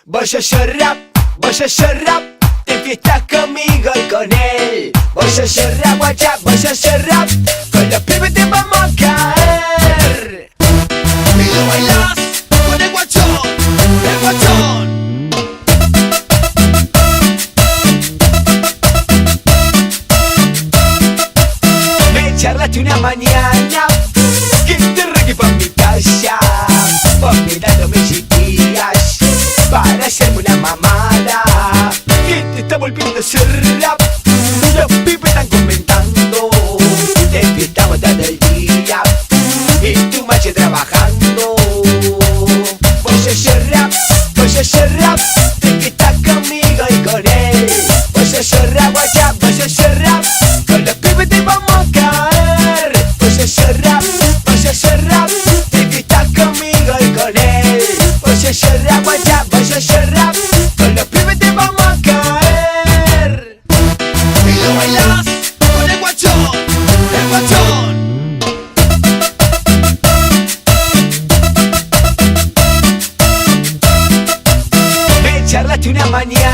Voy a hacer rap, te fiestas conmigo y con él. Voy a hacer rap, guacha, voy a hacer rap, con los pibes te vamos a caer. Y lo bailas con el guachón, el guachón. Me charlaste una mañana que te regué pa' mi casa, vos mirándome chiquillas para hacerme una mamada. Que te está volviendo a hacer rap, los pibes están comentando. Te fiestamos todo el día y tu mache trabajando. Voy a hacer rap, te fiestas conmigo y con él. Voy a hacer rap, guacha, voy a hacer rap, con los pibes te vamos a caer. Voy a hacer rap, te fiestas conmigo y con él. Voy a hacer rap, guacha, voy a hacer rap, con los pibes te vamos a caer. Y lo bailas con el guachón, el guachón. Me charlaste una mañana